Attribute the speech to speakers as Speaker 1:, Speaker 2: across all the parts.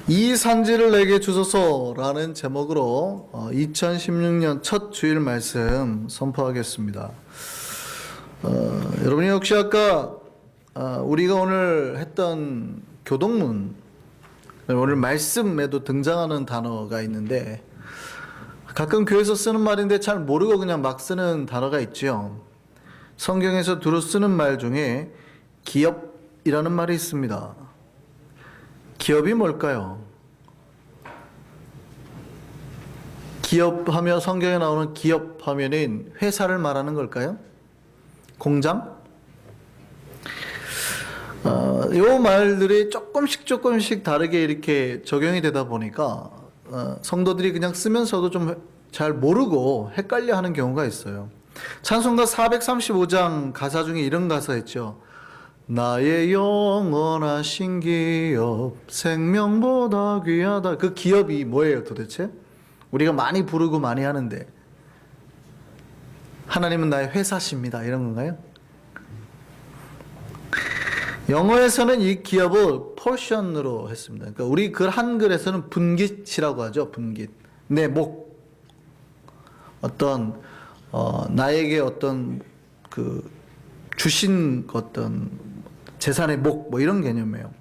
Speaker 1: 이 산지를 내게 주소서라는 제목으로 2016년 첫 주일 말씀 선포하겠습니다. 여러분이 혹시 아까 우리가 오늘 했던 교동문, 오늘 말씀에도 등장하는 단어가 있는데 가끔 교회에서 쓰는 말인데 잘 모르고 그냥 막 쓰는 단어가 있죠. 성경에서 두루 쓰는 말 중에 기업이라는 말이 있습니다. 기업이 뭘까요? 기업하며 성경에 나오는 기업하면은 회사를 말하는 걸까요? 공장? 요 말들이 조금씩 다르게 이렇게 적용이 되다 보니까 성도들이 그냥 쓰면서도 좀 잘 모르고 헷갈려 하는 경우가 있어요. 찬송가 435장 가사 중에 이런 가사 있죠. 나의 영원하신 기업 생명보다 귀하다. 그 기업이 뭐예요 도대체? 우리가 많이 부르고 많이 하는데 하나님은 나의 회사십니다 이런 건가요? 영어에서는 이 기업을 portion으로 했습니다. 그러니까 우리 그 한글에서는 분깃이라고 하죠. 분깃. 내 목. 어떤 나에게 어떤 그 주신 어떤 재산의 목 뭐 이런 개념이에요.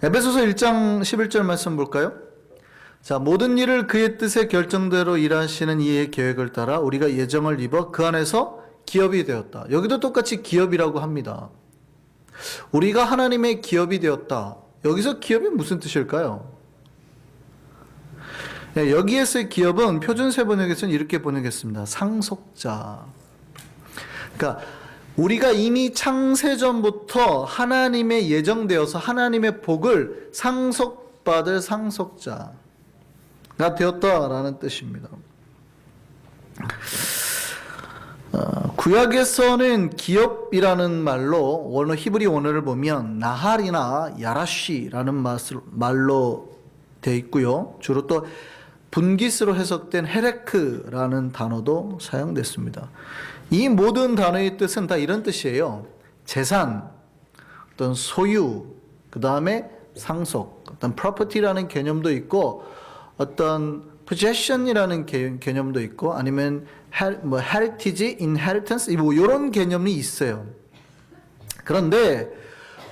Speaker 1: 에베소서 1장 11절 말씀 볼까요? 자, 모든 일을 그의 뜻의 결정대로 일하시는 이의 계획을 따라 우리가 예정을 입어 그 안에서 기업이 되었다. 여기도 똑같이 기업이라고 합니다. 우리가 하나님의 기업이 되었다. 여기서 기업이 무슨 뜻일까요? 여기에서의 기업은 표준세 번역에서는 이렇게 번역했습니다. 상속자. 그러니까 우리가 이미 창세전부터 하나님의 예정되어서 하나님의 복을 상속받을 상속자가 되었다라는 뜻입니다. 구약에서는 기업이라는 말로 원어 히브리 원어를 보면 나할이나 야라쉬라는 말로 되어 있고요. 주로 또 분깃으로 해석된 헤레크라는 단어도 사용됐습니다. 이 모든 단어의 뜻은 다 이런 뜻이에요. 재산, 어떤 소유, 그 다음에 상속, 어떤 property라는 개념도 있고 어떤 possession이라는 개념도 있고 아니면 heritage, inheritance 뭐 이런 개념이 있어요. 그런데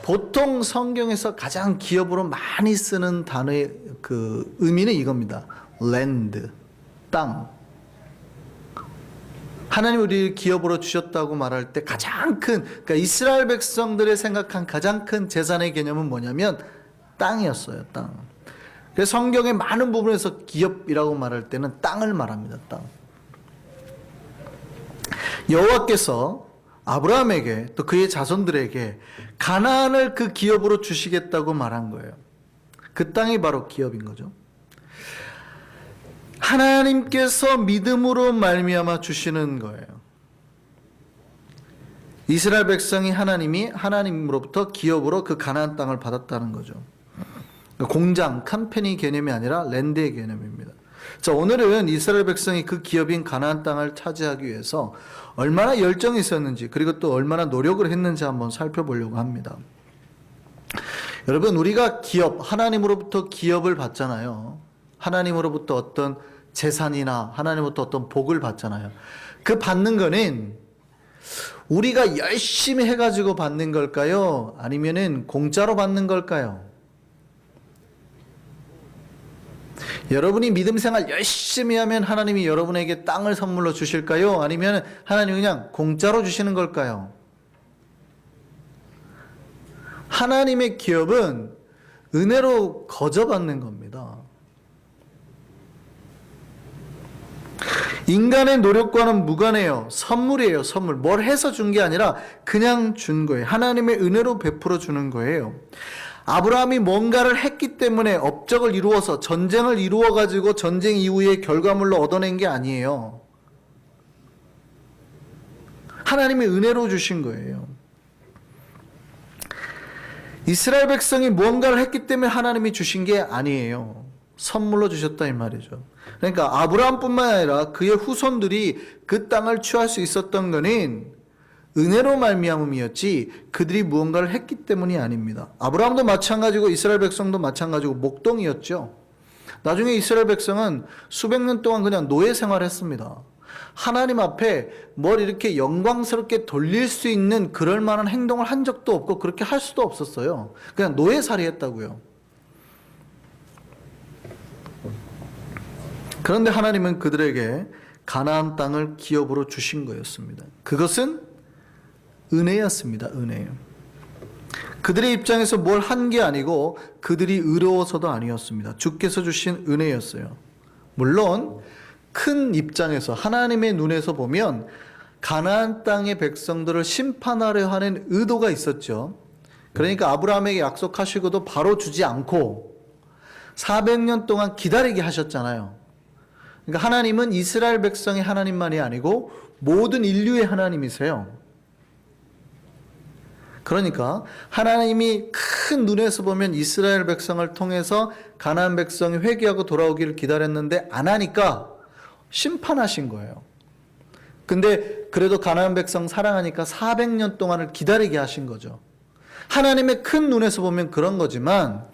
Speaker 1: 보통 성경에서 가장 기업으로 많이 쓰는 단어의 그 의미는 이겁니다. land, 땅. 하나님 우리를 기업으로 주셨다고 말할 때 가장 큰, 그러니까 이스라엘 백성들의 생각한 가장 큰 재산의 개념은 뭐냐면 땅이었어요. 땅. 그래서 성경의 많은 부분에서 기업이라고 말할 때는 땅을 말합니다. 땅. 여호와께서 아브라함에게 또 그의 자손들에게 가나안을 그 기업으로 주시겠다고 말한 거예요. 그 땅이 바로 기업인 거죠. 하나님께서 믿음으로 말미암아 주시는 거예요. 이스라엘 백성이 하나님으로부터 기업으로 그 가나안 땅을 받았다는 거죠. 공장, 컴퍼니 개념이 아니라 랜드의 개념입니다. 자, 오늘은 이스라엘 백성이 그 기업인 가나안 땅을 차지하기 위해서 얼마나 열정이 있었는지 그리고 또 얼마나 노력을 했는지 한번 살펴보려고 합니다. 여러분, 우리가 하나님으로부터 기업을 받잖아요. 하나님으로부터 어떤 재산이나 하나님으로부터 어떤 복을 받잖아요. 그 받는 거는 우리가 열심히 해가지고 받는 걸까요? 아니면은 공짜로 받는 걸까요? 여러분이 믿음 생활 열심히 하면 하나님이 여러분에게 땅을 선물로 주실까요? 아니면 하나님이 그냥 공짜로 주시는 걸까요? 하나님의 기업은 은혜로 거저받는 겁니다. 인간의 노력과는 무관해요. 선물이에요. 선물. 뭘 해서 준 게 아니라 그냥 준 거예요. 하나님의 은혜로 베풀어 주는 거예요. 아브라함이 뭔가를 했기 때문에 업적을 이루어서 전쟁을 이루어 가지고 전쟁 이후에 결과물로 얻어낸 게 아니에요. 하나님의 은혜로 주신 거예요. 이스라엘 백성이 무언가를 했기 때문에 하나님이 주신 게 아니에요. 선물로 주셨다 이 말이죠. 그러니까 아브라함뿐만 아니라 그의 후손들이 그 땅을 취할 수 있었던 것은 은혜로 말미암음이었지 그들이 무언가를 했기 때문이 아닙니다. 아브라함도 마찬가지고 이스라엘 백성도 마찬가지고 목동이었죠. 나중에 이스라엘 백성은 수백 년 동안 그냥 노예 생활했습니다. 하나님 앞에 뭘 이렇게 영광스럽게 돌릴 수 있는 그럴 만한 행동을 한 적도 없고 그렇게 할 수도 없었어요. 그냥 노예살이 했다고요. 그런데 하나님은 그들에게 가나안 땅을 기업으로 주신 거였습니다. 그것은 은혜였습니다. 은혜요. 그들의 입장에서 뭘 한 게 아니고 그들이 의로워서도 아니었습니다. 주께서 주신 은혜였어요. 물론 큰 입장에서 하나님의 눈에서 보면 가나안 땅의 백성들을 심판하려 하는 의도가 있었죠. 그러니까 아브라함에게 약속하시고도 바로 주지 않고 400년 동안 기다리게 하셨잖아요. 그러니까 하나님은 이스라엘 백성의 하나님만이 아니고 모든 인류의 하나님이세요. 그러니까 하나님이 큰 눈에서 보면 이스라엘 백성을 통해서 가나안 백성이 회개하고 돌아오기를 기다렸는데 안 하니까 심판하신 거예요. 근데 그래도 가나안 백성 사랑하니까 400년 동안을 기다리게 하신 거죠. 하나님의 큰 눈에서 보면 그런 거지만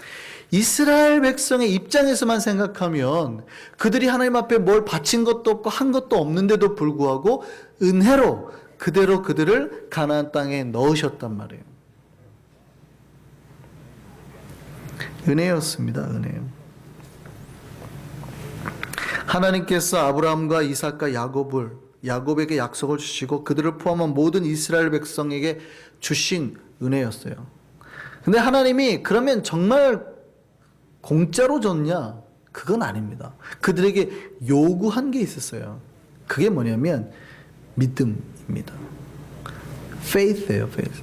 Speaker 1: 이스라엘 백성의 입장에서만 생각하면 그들이 하나님 앞에 뭘 바친 것도 없고 한 것도 없는데도 불구하고 은혜로 그대로 그들을 가나안 땅에 넣으셨단 말이에요. 은혜였습니다. 은혜요. 하나님께서 아브라함과 이삭과 야곱에게 약속을 주시고 그들을 포함한 모든 이스라엘 백성에게 주신 은혜였어요. 근데 하나님이 그러면 정말 공짜로 줬냐? 그건 아닙니다. 그들에게 요구한 게 있었어요. 그게 뭐냐면 믿음입니다. faith예요, faith.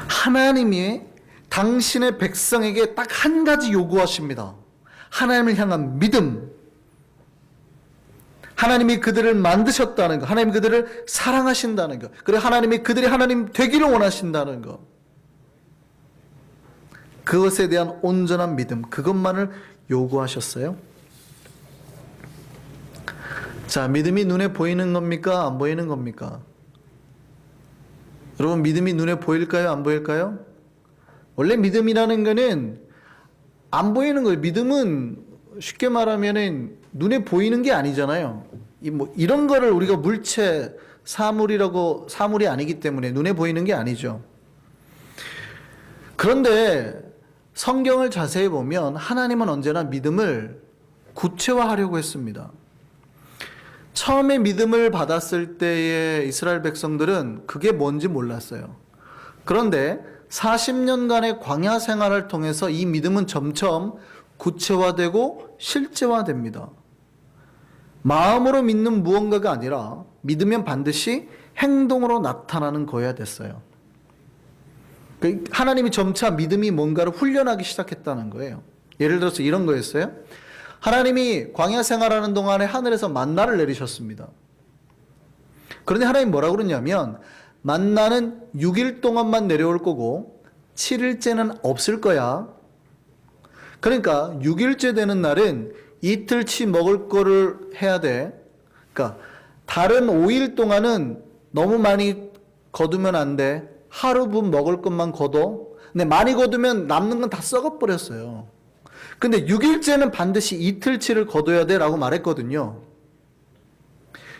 Speaker 1: 하나님이 당신의 백성에게 딱 한 가지 요구하십니다. 하나님을 향한 믿음. 하나님이 그들을 만드셨다는 것, 하나님이 그들을 사랑하신다는 것, 그리고 하나님이 그들이 하나님 되기를 원하신다는 것, 그것에 대한 온전한 믿음, 그것만을 요구하셨어요. 자, 믿음이 눈에 보이는 겁니까? 안 보이는 겁니까? 여러분, 믿음이 눈에 보일까요? 안 보일까요? 원래 믿음이라는 거는 안 보이는 거예요. 믿음은 쉽게 말하면은 눈에 보이는 게 아니잖아요. 이런 거를 우리가 물체, 사물이 아니기 때문에 눈에 보이는 게 아니죠. 그런데 성경을 자세히 보면 하나님은 언제나 믿음을 구체화하려고 했습니다. 처음에 믿음을 받았을 때의 이스라엘 백성들은 그게 뭔지 몰랐어요. 그런데 40년간의 광야 생활을 통해서 이 믿음은 점점 구체화되고 실제화됩니다. 마음으로 믿는 무언가가 아니라 믿으면 반드시 행동으로 나타나는 거여야 됐어요. 하나님이 점차 믿음이 뭔가를 훈련하기 시작했다는 거예요. 예를 들어서 이런 거였어요. 하나님이 광야 생활하는 동안에 하늘에서 만나를 내리셨습니다. 그런데 하나님 뭐라고 그러냐면 만나는 6일 동안만 내려올 거고 7일째는 없을 거야. 그러니까 6일째 되는 날은 이틀치 먹을 거를 해야 돼. 그러니까 다른 5일 동안은 너무 많이 거두면 안 돼. 하루분 먹을 것만 거둬. 근데 많이 거두면 남는 건 다 썩어버렸어요. 근데 6일째는 반드시 이틀치를 거둬야 돼 라고 말했거든요.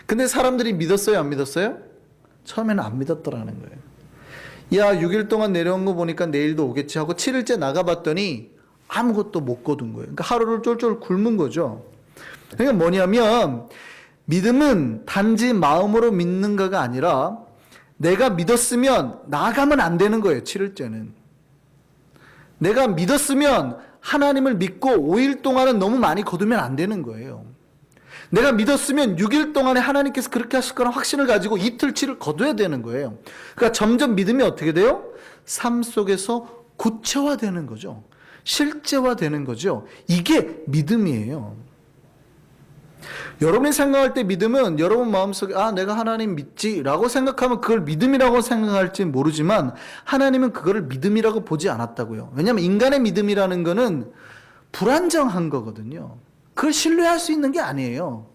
Speaker 1: 근데 사람들이 믿었어요? 안 믿었어요? 처음에는 안 믿었더라는 거예요. 야, 6일 동안 내려온 거 보니까 내일도 오겠지 하고 7일째 나가봤더니 아무것도 못 거둔 거예요. 그러니까 하루를 쫄쫄 굶은 거죠. 그러니까 뭐냐면 믿음은 단지 마음으로 믿는가가 아니라 내가 믿었으면 나가면 안 되는 거예요. 7일째는. 내가 믿었으면 하나님을 믿고 5일 동안은 너무 많이 거두면 안 되는 거예요. 내가 믿었으면 6일 동안에 하나님께서 그렇게 하실 거란 확신을 가지고 이틀치를 거둬야 되는 거예요. 그러니까 점점 믿음이 어떻게 돼요? 삶 속에서 구체화되는 거죠. 실제화되는 거죠. 이게 믿음이에요. 여러분이 생각할 때 믿음은 여러분 마음속에 내가 하나님 믿지 라고 생각하면 그걸 믿음이라고 생각할지 모르지만 하나님은 그거를 믿음이라고 보지 않았다고요. 왜냐하면 인간의 믿음이라는 거는 불안정한 거거든요. 그걸 신뢰할 수 있는 게 아니에요.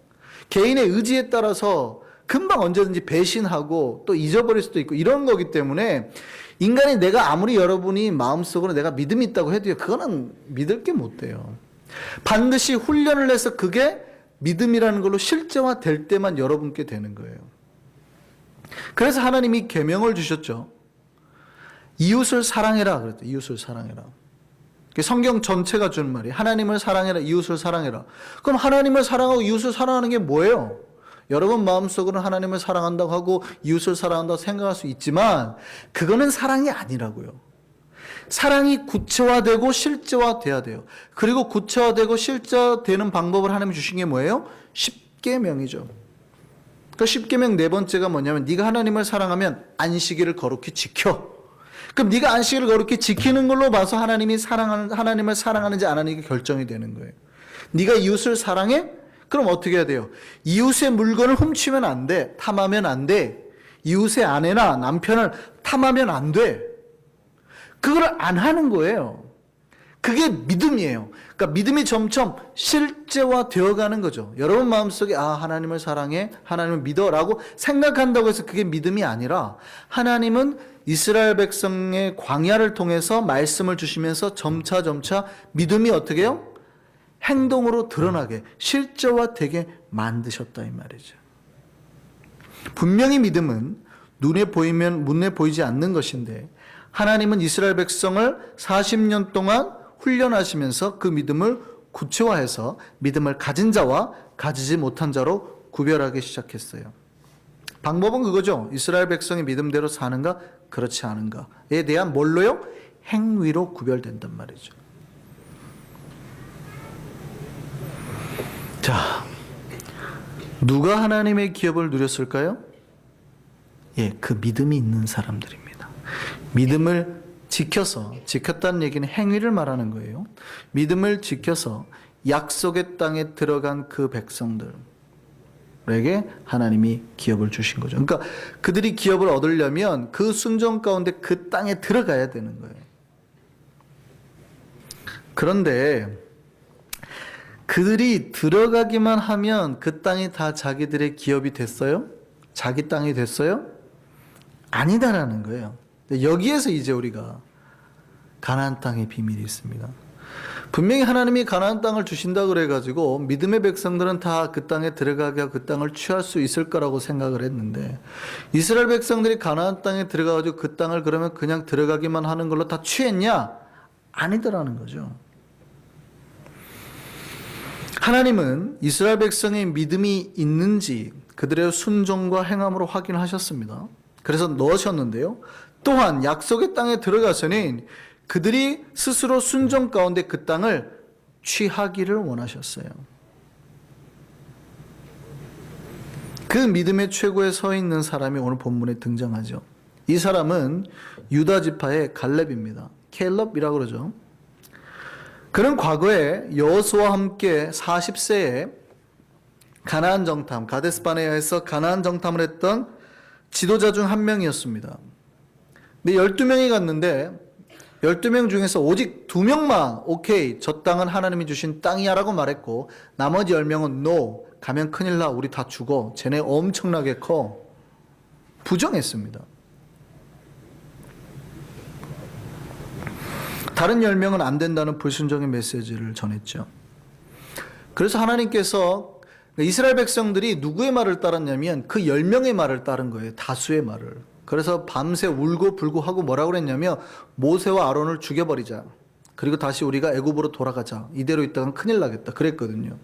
Speaker 1: 개인의 의지에 따라서 금방 언제든지 배신하고 또 잊어버릴 수도 있고 이런 거기 때문에 인간이 내가 아무리 여러분이 마음속으로 내가 믿음이 있다고 해도요, 그거는 믿을 게 못 돼요. 반드시 훈련을 해서 그게 믿음이라는 걸로 실제화될 때만 여러분께 되는 거예요. 그래서 하나님이 계명을 주셨죠. 이웃을 사랑해라 그랬죠. 이웃을 사랑해라. 성경 전체가 주는 말이 하나님을 사랑해라, 이웃을 사랑해라. 그럼 하나님을 사랑하고 이웃을 사랑하는 게 뭐예요? 여러분 마음속으로는 하나님을 사랑한다고 하고 이웃을 사랑한다고 생각할 수 있지만 그거는 사랑이 아니라고요. 사랑이 구체화되고 실제화돼야 돼요. 그리고 구체화되고 실제화되는 방법을 하나님이 주신 게 뭐예요? 십계명이죠. 그 십계명 네 번째가 뭐냐면 네가 하나님을 사랑하면 안식일을 거룩히 지켜. 그럼 네가 안식일을 거룩히 지키는 걸로 봐서 하나님을 사랑하는지 안 하는지 결정이 되는 거예요. 네가 이웃을 사랑해? 그럼 어떻게 해야 돼요? 이웃의 물건을 훔치면 안 돼. 탐하면 안 돼. 이웃의 아내나 남편을 탐하면 안 돼. 그걸 안 하는 거예요. 그게 믿음이에요. 그러니까 믿음이 점점 실제화되어 가는 거죠. 여러분 마음속에 하나님을 사랑해, 하나님을 믿어라고 생각한다고 해서 그게 믿음이 아니라 하나님은 이스라엘 백성의 광야를 통해서 말씀을 주시면서 점차 믿음이 어떻게 해요? 행동으로 드러나게 실제화되게 만드셨다 이 말이죠. 분명히 믿음은 눈에 보이지 않는 것인데 하나님은 이스라엘 백성을 40년 동안 훈련하시면서 그 믿음을 구체화해서 믿음을 가진 자와 가지지 못한 자로 구별하기 시작했어요. 방법은 그거죠. 이스라엘 백성이 믿음대로 사는가 그렇지 않은가에 대한 뭘로요? 행위로 구별된단 말이죠. 자, 누가 하나님의 기업을 누렸을까요? 그 믿음이 있는 사람들입니다. 믿음을 지켰다는 얘기는 행위를 말하는 거예요. 믿음을 지켜서 약속의 땅에 들어간 그 백성들에게 하나님이 기업을 주신 거죠. 그러니까 그들이 기업을 얻으려면 그 순종 가운데 그 땅에 들어가야 되는 거예요. 그런데 그들이 들어가기만 하면 그 땅이 다 자기들의 기업이 됐어요? 자기 땅이 됐어요? 아니다라는 거예요. 여기에서 이제 우리가 가나안 땅의 비밀이 있습니다. 분명히 하나님이 가나안 땅을 주신다 그래가지고 믿음의 백성들은 다 그 땅에 들어가게 하고 그 땅을 취할 수 있을 거라고 생각을 했는데 이스라엘 백성들이 가나안 땅에 들어가가지고 그 땅을 그러면 그냥 들어가기만 하는 걸로 다 취했냐? 아니더라는 거죠. 하나님은 이스라엘 백성의 믿음이 있는지 그들의 순종과 행함으로 확인하셨습니다. 그래서 넣으셨는데요. 또한 약속의 땅에 들어가서는 그들이 스스로 순종 가운데 그 땅을 취하기를 원하셨어요. 그 믿음의 최고에 서 있는 사람이 오늘 본문에 등장하죠. 이 사람은 유다 지파의 갈렙입니다. 켈럽이라고 그러죠. 그는 과거에 여호수아와 함께 40세에 가나안 정탐, 가데스바네아에서 가나안 정탐을 했던 지도자 중 한 명이었습니다. 근데 12명이 갔는데 12명 중에서 오직 2명만 오케이, 저 땅은 하나님이 주신 땅이야 라고 말했고 나머지 10명은 no, 가면 큰일 나, 우리 다 죽어, 쟤네 엄청나게 커, 부정했습니다. 다른 10명은 안 된다는 불순종의 메시지를 전했죠. 그래서 하나님께서 이스라엘 백성들이 누구의 말을 따랐냐면 그 10명의 말을 따른 거예요. 다수의 말을. 그래서 밤새 울고 불고 하고 뭐라고 그랬냐면 모세와 아론을 죽여버리자. 그리고 다시 우리가 애굽으로 돌아가자. 이대로 있다간 큰일 나겠다. 그랬거든요.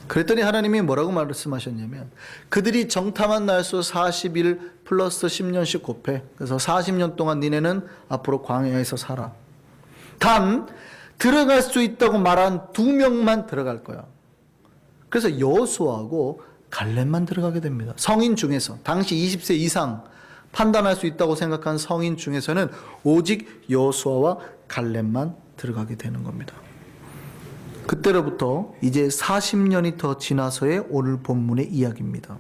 Speaker 1: 그랬더니 하나님이 뭐라고 말씀하셨냐면 그들이 정탐한 날수 40일 플러스 10년씩 곱해. 그래서 40년 동안 니네는 앞으로 광야에서 살아. 단 들어갈 수 있다고 말한 2명만 들어갈 거야. 그래서 여호수아하고 갈렙만 들어가게 됩니다. 성인 중에서 당시 20세 이상 판단할 수 있다고 생각한 성인 중에서는 오직 여호수아와 갈렙만 들어가게 되는 겁니다. 그때로부터 이제 40년이 더 지나서의 오늘 본문의 이야기입니다.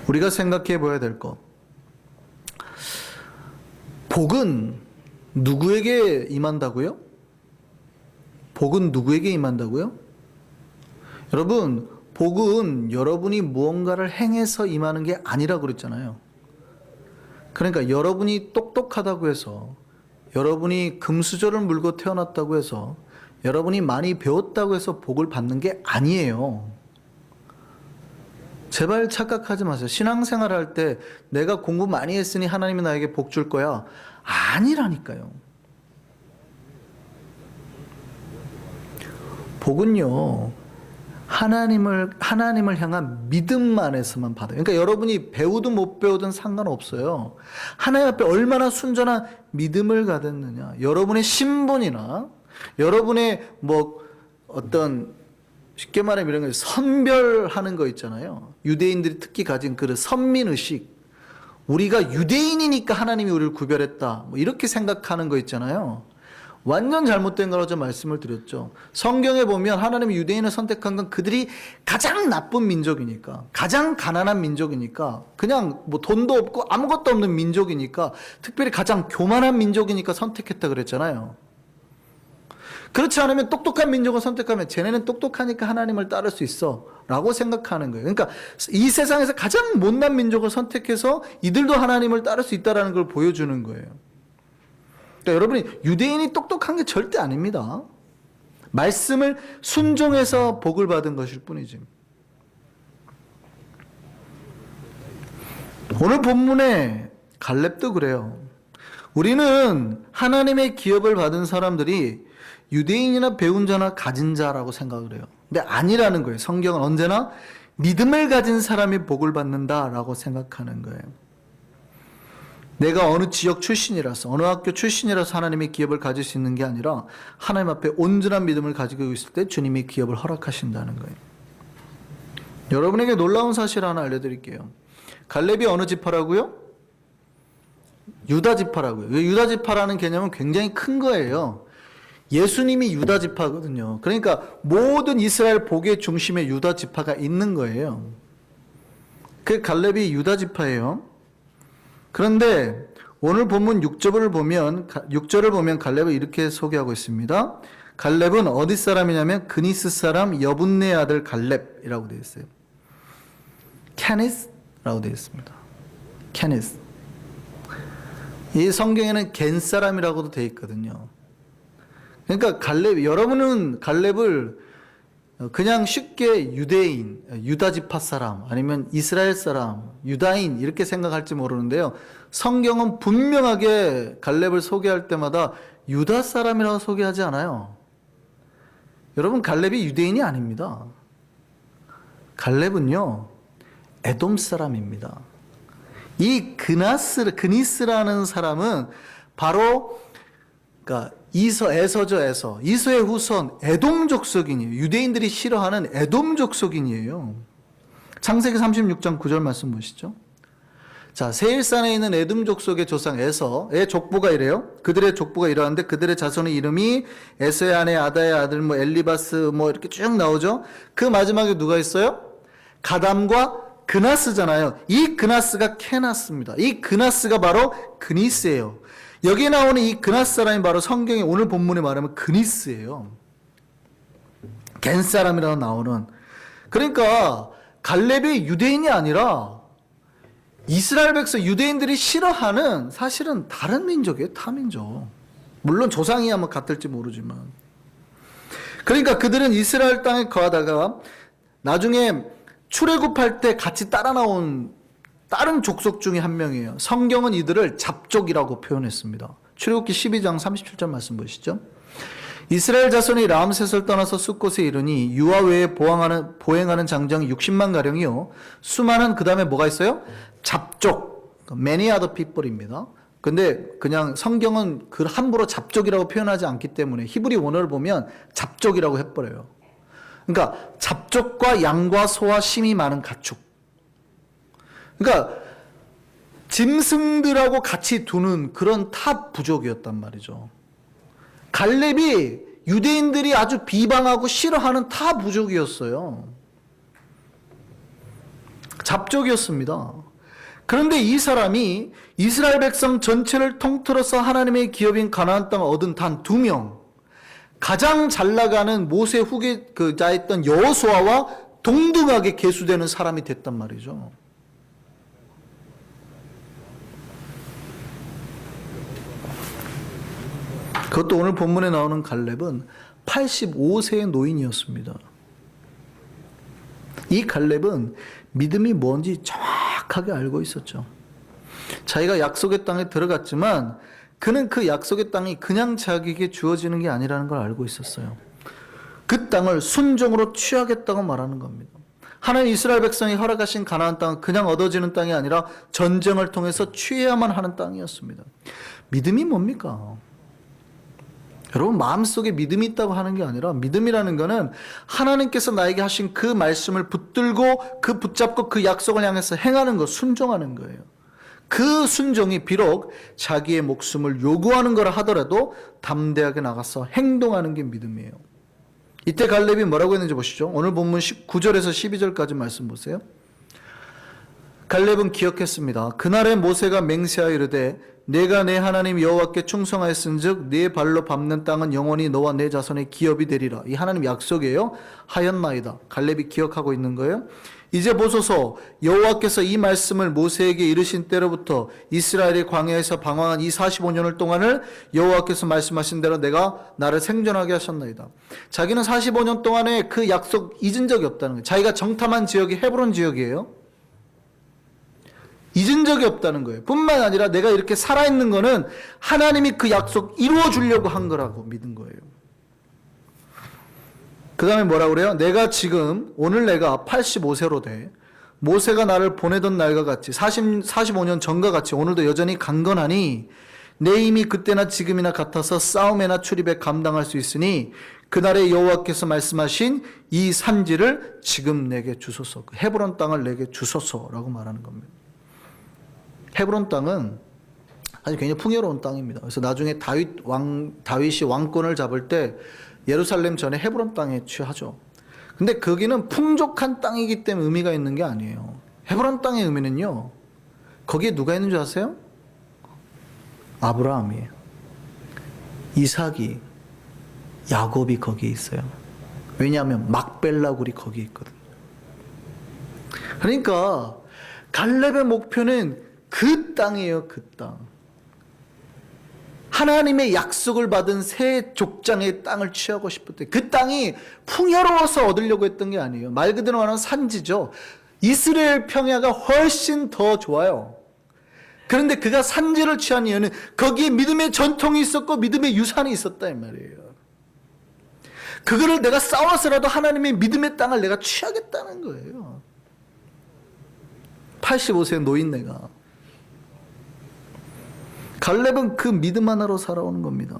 Speaker 1: 우리가 생각해 봐야 될 것. 복은 누구에게 임한다고요? 복은 누구에게 임한다고요? 여러분, 복은 여러분이 무언가를 행해서 임하는 게 아니라고 그랬잖아요. 그러니까 여러분이 똑똑하다고 해서, 여러분이 금수저를 물고 태어났다고 해서, 여러분이 많이 배웠다고 해서 복을 받는 게 아니에요. 제발 착각하지 마세요. 신앙생활 할 때 내가 공부 많이 했으니 하나님이 나에게 복 줄 거야. 아니라니까요. 복은요, 하나님을 향한 믿음 안에서만 받아요. 그러니까 여러분이 배우든 못 배우든 상관없어요. 하나님 앞에 얼마나 순전한 믿음을 가졌느냐. 여러분의 신분이나 여러분의 어떤 쉽게 말하면 이런 거 선별하는 거 있잖아요. 유대인들이 특히 가진 그 선민의식. 우리가 유대인이니까 하나님이 우리를 구별했다. 이렇게 생각하는 거 있잖아요. 완전 잘못된 거라고 말씀을 드렸죠. 성경에 보면 하나님이 유대인을 선택한 건 그들이 가장 나쁜 민족이니까, 가장 가난한 민족이니까, 그냥 돈도 없고 아무것도 없는 민족이니까, 특별히 가장 교만한 민족이니까 선택했다 그랬잖아요. 그렇지 않으면 똑똑한 민족을 선택하면 쟤네는 똑똑하니까 하나님을 따를 수 있어 라고 생각하는 거예요. 그러니까 이 세상에서 가장 못난 민족을 선택해서 이들도 하나님을 따를 수 있다는 걸 보여주는 거예요. 그러니까 여러분이 유대인이 똑똑한 게 절대 아닙니다. 말씀을 순종해서 복을 받은 것일 뿐이지. 오늘 본문에 갈렙도 그래요. 우리는 하나님의 기업을 받은 사람들이 유대인이나 배운 자나 가진 자라고 생각을 해요. 근데 아니라는 거예요. 성경은 언제나 믿음을 가진 사람이 복을 받는다라고 생각하는 거예요. 내가 어느 지역 출신이라서, 어느 학교 출신이라서 하나님의 기업을 가질 수 있는 게 아니라 하나님 앞에 온전한 믿음을 가지고 있을 때 주님이 기업을 허락하신다는 거예요. 여러분에게 놀라운 사실 하나 알려드릴게요. 갈렙이 어느 지파라고요? 유다 지파라고요. 유다 지파라는 개념은 굉장히 큰 거예요. 예수님이 유다 지파거든요. 그러니까 모든 이스라엘 복의 중심에 유다 지파가 있는 거예요. 그 갈렙이 유다 지파예요. 그런데 오늘 본문 6절을 보면 갈렙을 이렇게 소개하고 있습니다. 갈렙은 어디 사람이냐면 그니스 사람 여분네 아들 갈렙이라고 되어 있어요. 캐니스라고 되어 있습니다. 캐니스. 이 성경에는 겐 사람이라고도 되어 있거든요. 그러니까 여러분은 갈렙을 그냥 쉽게 유대인, 유다 지파 사람, 아니면 이스라엘 사람, 유다인 이렇게 생각할지 모르는데요. 성경은 분명하게 갈렙을 소개할 때마다 유다 사람이라고 소개하지 않아요. 여러분, 갈렙이 유대인이 아닙니다. 갈렙은요, 에돔 사람입니다. 이 그니스라는 사람은 바로 이서의 후손 에돔 족속인이에요. 유대인들이 싫어하는 에돔 족속인이에요. 창세기 36장 9절 말씀 보시죠. 자, 세일산에 있는 에돔 족속의 조상 에서의 족보가 이래요. 그들의 족보가 이러한데 그들의 자손의 이름이 에서의 아내 아다의 아들 엘리바스 이렇게 쭉 나오죠. 그 마지막에 누가 있어요? 가담과 그나스잖아요. 이 그나스가 케나스입니다. 이 그나스가 바로 그니스예요. 여기에 나오는 이 그나스 사람이 바로 성경의 오늘 본문에 말하면 그니스예요. 겐 사람이라고 나오는. 그러니까 갈렙이 유대인이 아니라 이스라엘 백성 유대인들이 싫어하는 사실은 다른 민족이에요. 타민족. 물론 조상이 아마 같을지 모르지만. 그러니까 그들은 이스라엘 땅에 거하다가 나중에 출애굽할 때 같이 따라 나온 다른 족속 중에 한 명이에요. 성경은 이들을 잡족이라고 표현했습니다. 출애굽기 12장 37절 말씀 보시죠. 이스라엘 자손이 라암셋을 떠나서 숫곳에 이르니 유아 외에 보행하는 장정이 60만 가량이요. 수많은 그 다음에 뭐가 있어요? 잡족. Many other people입니다. 근데 그냥 성경은 그 함부로 잡족이라고 표현하지 않기 때문에 히브리 원어를 보면 잡족이라고 해버려요. 그러니까 잡족과 양과 소와 심이 많은 가축. 그러니까 짐승들하고 같이 두는 그런 탑 부족이었단 말이죠. 갈렙이 유대인들이 아주 비방하고 싫어하는 타 부족이었어요. 잡족이었습니다. 그런데 이 사람이 이스라엘 백성 전체를 통틀어서 하나님의 기업인 가나안 땅을 얻은 단 2명, 가장 잘 나가는 모세 후계자였던 여호수아와 동등하게 계수되는 사람이 됐단 말이죠. 그것도 오늘 본문에 나오는 갈렙은 85세의 노인이었습니다. 이 갈렙은 믿음이 뭔지 정확하게 알고 있었죠. 자기가 약속의 땅에 들어갔지만 그는 그 약속의 땅이 그냥 자기에게 주어지는 게 아니라는 걸 알고 있었어요. 그 땅을 순종으로 취하겠다고 말하는 겁니다. 하나님 이스라엘 백성이 허락하신 가나안 땅은 그냥 얻어지는 땅이 아니라 전쟁을 통해서 취해야만 하는 땅이었습니다. 믿음이 뭡니까? 여러분, 마음속에 믿음이 있다고 하는 게 아니라 믿음이라는 거는 하나님께서 나에게 하신 그 말씀을 붙들고 그 붙잡고 그 약속을 향해서 행하는 것, 순종하는 거예요. 그 순종이 비록 자기의 목숨을 요구하는 거라 하더라도 담대하게 나가서 행동하는 게 믿음이에요. 이때 갈렙이 뭐라고 했는지 보시죠. 오늘 본문 9절에서 12절까지 말씀 보세요. 갈렙은 기억했습니다. 그날에 모세가 맹세하여 이르되 내가 내 하나님 여호와께 충성하였은즉 네 발로 밟는 땅은 영원히 너와 내 자손의 기업이 되리라. 이 하나님 약속이에요. 하였나이다. 갈렙이 기억하고 있는 거예요. 이제 보소서, 여호와께서 이 말씀을 모세에게 이르신 때로부터 이스라엘의 광야에서 방황한 이 45년을 동안을 여호와께서 말씀하신 대로 내가 나를 생존하게 하셨나이다. 자기는 45년 동안에 그 약속 잊은 적이 없다는 거예요. 자기가 정탐한 지역이 헤브론 지역이에요. 잊은 적이 없다는 거예요. 뿐만 아니라 내가 이렇게 살아있는 거는 하나님이 그 약속 이루어 주려고 한 거라고 믿은 거예요. 그 다음에 뭐라고 그래요? 내가 지금 오늘 내가 85세로 돼 모세가 나를 보내던 날과 같이 45년 전과 같이 오늘도 여전히 강건하니 내 힘이 그때나 지금이나 같아서 싸움에나 출입에 감당할 수 있으니 그날에 여호와께서 말씀하신 이 산지를 지금 내게 주소서. 헤브론 땅을 내게 주소서라고 말하는 겁니다. 헤브론 땅은 아주 굉장히 풍요로운 땅입니다. 그래서 나중에 다윗이 왕권을 잡을 때 예루살렘 전에 헤브론 땅에 취하죠. 근데 거기는 풍족한 땅이기 때문에 의미가 있는 게 아니에요. 헤브론 땅의 의미는요, 거기에 누가 있는 줄 아세요? 아브라함이에요. 이삭이, 야곱이 거기에 있어요. 왜냐하면 막벨라 굴이 거기에 있거든요. 그러니까 갈렙의 목표는 그 땅이에요. 그 땅. 하나님의 약속을 받은 새 족장의 땅을 취하고 싶을 때 그 땅이 풍요로워서 얻으려고 했던 게 아니에요. 말 그대로 말하면 산지죠. 이스라엘 평야가 훨씬 더 좋아요. 그런데 그가 산지를 취한 이유는 거기에 믿음의 전통이 있었고 믿음의 유산이 있었다 이 말이에요. 그거를 내가 싸워서라도 하나님의 믿음의 땅을 내가 취하겠다는 거예요. 85세 노인네가. 갈렙은 그 믿음 하나로 살아오는 겁니다.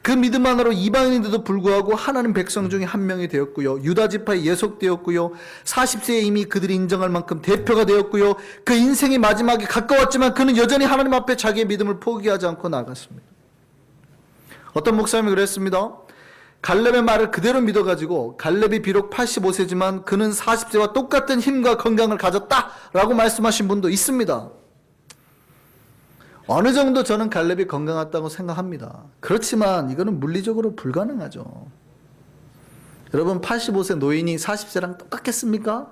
Speaker 1: 그 믿음 하나로 이방인인데도 불구하고 하나님 백성 중에 한 명이 되었고요. 유다 지파에 예속되었고요. 40세에 이미 그들이 인정할 만큼 대표가 되었고요. 그 인생의 마지막에 가까웠지만 그는 여전히 하나님 앞에 자기의 믿음을 포기하지 않고 나갔습니다. 어떤 목사님이 그랬습니다. 갈렙의 말을 그대로 믿어가지고 갈렙이 비록 85세지만 그는 40세와 똑같은 힘과 건강을 가졌다라고 말씀하신 분도 있습니다. 어느 정도 저는 갈렙이 건강하다고 생각합니다. 그렇지만 이거는 물리적으로 불가능하죠. 여러분, 85세 노인이 40세랑 똑같겠습니까?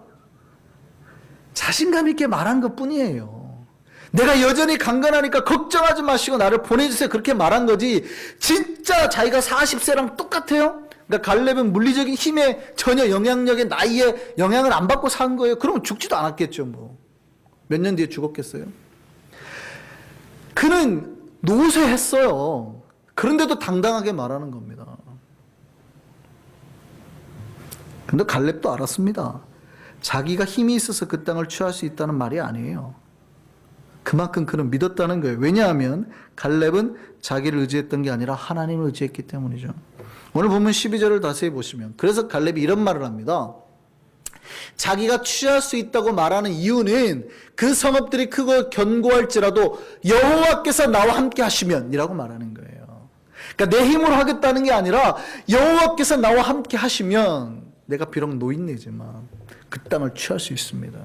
Speaker 1: 자신감 있게 말한 것 뿐이에요. 내가 여전히 강건하니까 걱정하지 마시고 나를 보내주세요. 그렇게 말한 거지. 진짜 자기가 40세랑 똑같아요? 그러니까 갈렙은 물리적인 힘에 전혀 영향력에 나이에 영향을 안 받고 산 거예요. 그러면 죽지도 않았겠죠. 뭐 몇 년 뒤에 죽었겠어요? 그는 노쇠했어요. 그런데도 당당하게 말하는 겁니다. 그런데 갈렙도 알았습니다. 자기가 힘이 있어서 그 땅을 취할 수 있다는 말이 아니에요. 그만큼 그는 믿었다는 거예요. 왜냐하면 갈렙은 자기를 의지했던 게 아니라 하나님을 의지했기 때문이죠. 오늘 보면 12절을 자세히 보시면 그래서 갈렙이 이런 말을 합니다. 자기가 취할 수 있다고 말하는 이유는 그 성읍들이 크고 견고할지라도 여호와께서 나와 함께 하시면 이라고 말하는 거예요. 그러니까 내 힘으로 하겠다는 게 아니라 여호와께서 나와 함께 하시면 내가 비록 노인네지만 그 땅을 취할 수 있습니다.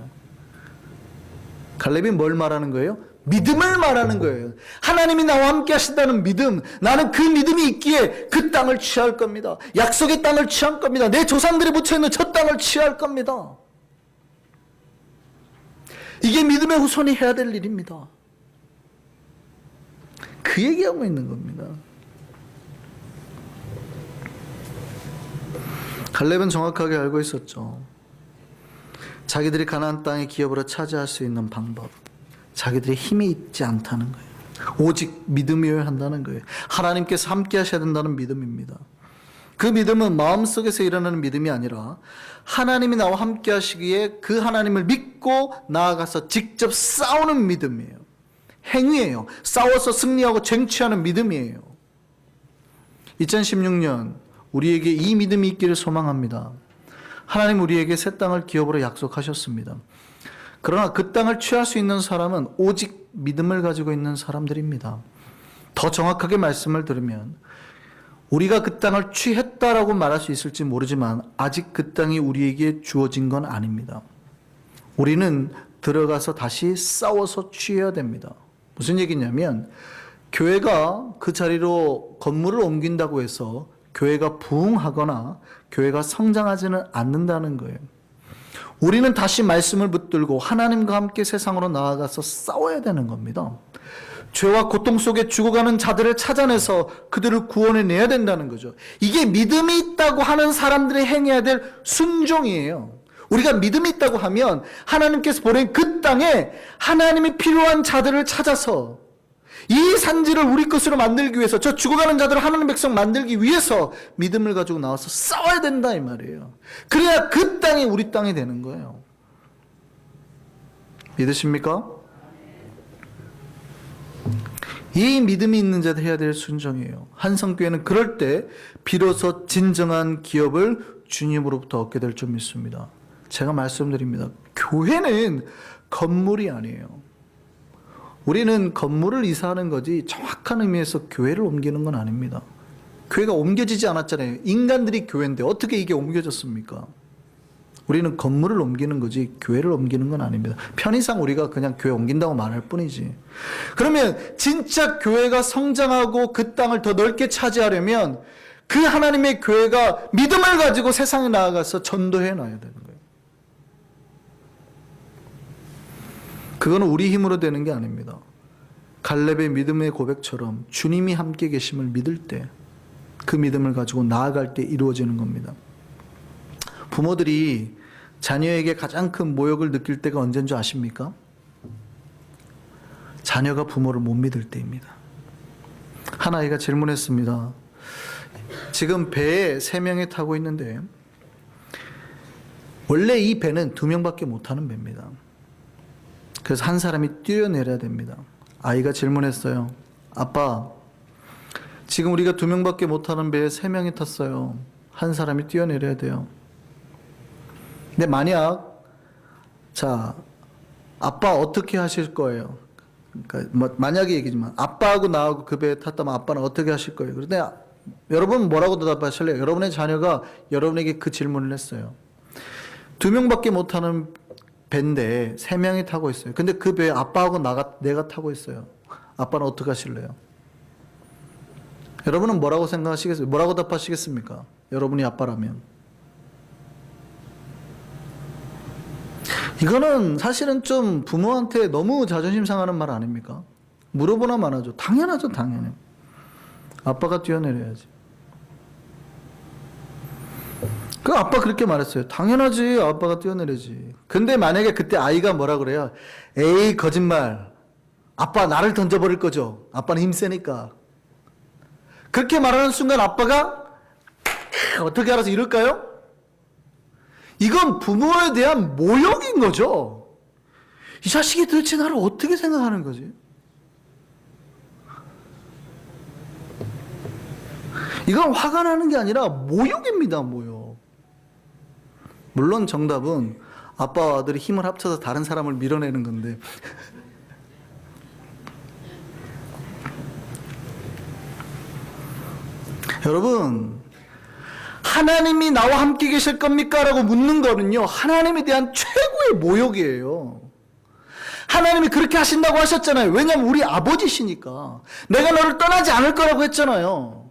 Speaker 1: 갈렙이 뭘 말하는 거예요? 믿음을 말하는 거예요. 하나님이 나와 함께 하신다는 믿음, 나는 그 믿음이 있기에 그 땅을 취할 겁니다. 약속의 땅을 취할 겁니다. 내 조상들이 묻혀있는 저 땅을 취할 겁니다. 이게 믿음의 후손이 해야 될 일입니다. 그 얘기하고 있는 겁니다. 갈렙은 정확하게 알고 있었죠. 자기들이 가나안 땅의 기업으로 차지할 수 있는 방법, 자기들의 힘이 있지 않다는 거예요. 오직 믿음이어야 한다는 거예요. 하나님께서 함께 하셔야 된다는 믿음입니다. 그 믿음은 마음속에서 일어나는 믿음이 아니라 하나님이 나와 함께 하시기에 그 하나님을 믿고 나아가서 직접 싸우는 믿음이에요. 행위예요. 싸워서 승리하고 쟁취하는 믿음이에요. 2016년 우리에게 이 믿음이 있기를 소망합니다. 하나님 우리에게 새 땅을 기업으로 약속하셨습니다. 그러나 그 땅을 취할 수 있는 사람은 오직 믿음을 가지고 있는 사람들입니다. 더 정확하게 말씀을 들으면 우리가 그 땅을 취했다라고 말할 수 있을지 모르지만 아직 그 땅이 우리에게 주어진 건 아닙니다. 우리는 들어가서 다시 싸워서 취해야 됩니다. 무슨 얘기냐면 교회가 그 자리로 건물을 옮긴다고 해서 교회가 부흥하거나 교회가 성장하지는 않는다는 거예요. 우리는 다시 말씀을 붙들고 하나님과 함께 세상으로 나아가서 싸워야 되는 겁니다. 죄와 고통 속에 죽어가는 자들을 찾아내서 그들을 구원해내야 된다는 거죠. 이게 믿음이 있다고 하는 사람들이 행해야 될 순종이에요. 우리가 믿음이 있다고 하면 하나님께서 보낸 그 땅에 하나님이 필요한 자들을 찾아서 이 산지를 우리 것으로 만들기 위해서, 저 죽어가는 자들을 하나님 백성 만들기 위해서 믿음을 가지고 나와서 싸워야 된다 이 말이에요. 그래야 그 땅이 우리 땅이 되는 거예요. 믿으십니까? 이 믿음이 있는 자들 해야 될 순종이에요. 한성교회는 그럴 때 비로소 진정한 기업을 주님으로부터 얻게 될 줄 믿습니다. 제가 말씀드립니다. 교회는 건물이 아니에요. 우리는 건물을 이사하는 거지 정확한 의미에서 교회를 옮기는 건 아닙니다. 교회가 옮겨지지 않았잖아요. 인간들이 교회인데 어떻게 이게 옮겨졌습니까? 우리는 건물을 옮기는 거지 교회를 옮기는 건 아닙니다. 편의상 우리가 그냥 교회 옮긴다고 말할 뿐이지. 그러면 진짜 교회가 성장하고 그 땅을 더 넓게 차지하려면 그 하나님의 교회가 믿음을 가지고 세상에 나아가서 전도해 놔야 되는 거예요. 그거는 우리 힘으로 되는 게 아닙니다. 갈렙의 믿음의 고백처럼 주님이 함께 계심을 믿을 때 그 믿음을 가지고 나아갈 때 이루어지는 겁니다. 부모들이 자녀에게 가장 큰 모욕을 느낄 때가 언제인 줄 아십니까? 자녀가 부모를 못 믿을 때입니다. 한 아이가 질문했습니다. 지금 배에 3명이 타고 있는데 원래 이 배는 2명밖에 못 타는 배입니다. 그래서 한 사람이 뛰어내려야 됩니다. 아이가 질문했어요. 아빠, 지금 우리가 2명밖에 못 타는 배에 3명이 탔어요. 한 사람이 뛰어내려야 돼요. 근데 만약 자 아빠 어떻게 하실 거예요? 그러니까 만약에 얘기지만 아빠하고 나하고 그 배에 탔다면 아빠는 어떻게 하실 거예요? 그런데 여러분 뭐라고 대답하실래요? 여러분의 자녀가 여러분에게 그 질문을 했어요. 2명밖에 못 타는 배인데 3명이 타고 있어요. 근데 그 배에 아빠하고 내가 타고 있어요. 아빠는 어떻게 하실래요? 여러분은 뭐라고 생각하시겠어요? 뭐라고 답하시겠습니까? 여러분이 아빠라면. 이거는 사실은 좀 부모한테 너무 자존심 상하는 말 아닙니까? 물어보나 마나죠. 당연하죠, 당연히. 아빠가 뛰어내려야지. 그 아빠 그렇게 말했어요. 당연하지, 아빠가 뛰어내려야지. 근데 만약에 그때 아이가 뭐라 그래요? 에이, 거짓말. 아빠 나를 던져버릴 거죠. 아빠는 힘 세니까. 그렇게 말하는 순간 아빠가 어떻게 알아서 이럴까요? 이건 부모에 대한 모욕인 거죠. 이 자식이 도대체 나를 어떻게 생각하는 거지? 이건 화가 나는 게 아니라 모욕입니다, 모욕. 물론 정답은 아빠와 아들이 힘을 합쳐서 다른 사람을 밀어내는 건데 여러분, 하나님이 나와 함께 계실 겁니까? 라고 묻는 거는요, 하나님에 대한 최고의 모욕이에요. 하나님이 그렇게 하신다고 하셨잖아요. 왜냐하면 우리 아버지시니까. 내가 너를 떠나지 않을 거라고 했잖아요.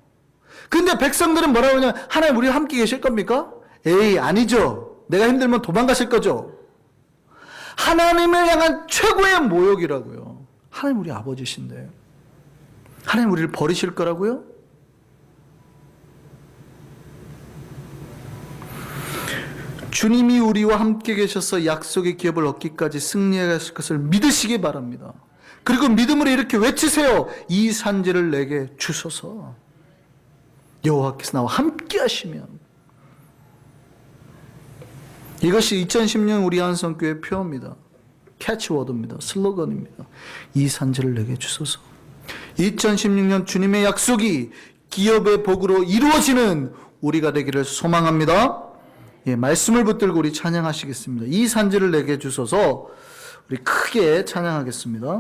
Speaker 1: 근데 백성들은 뭐라고 하냐면 하나님 우리와 함께 계실 겁니까? 에이 아니죠. 내가 힘들면 도망가실 거죠. 하나님을 향한 최고의 모욕이라고요. 하나님 우리 아버지신데 하나님 우리를 버리실 거라고요? 주님이 우리와 함께 계셔서 약속의 기업을 얻기까지 승리하실 것을 믿으시기 바랍니다. 그리고 믿음으로 이렇게 외치세요. 이 산지를 내게 주소서. 여호와께서 나와 함께 하시면. 이것이 2010년 우리 한성교회 표어입니다. 캐치워드입니다. 슬로건입니다. 이 산지를 내게 주소서. 2016년 주님의 약속이 기업의 복으로 이루어지는 우리가 되기를 소망합니다. 예, 말씀을 붙들고 우리 찬양하시겠습니다. 이 산지를 내게 주소서. 우리 크게 찬양하겠습니다.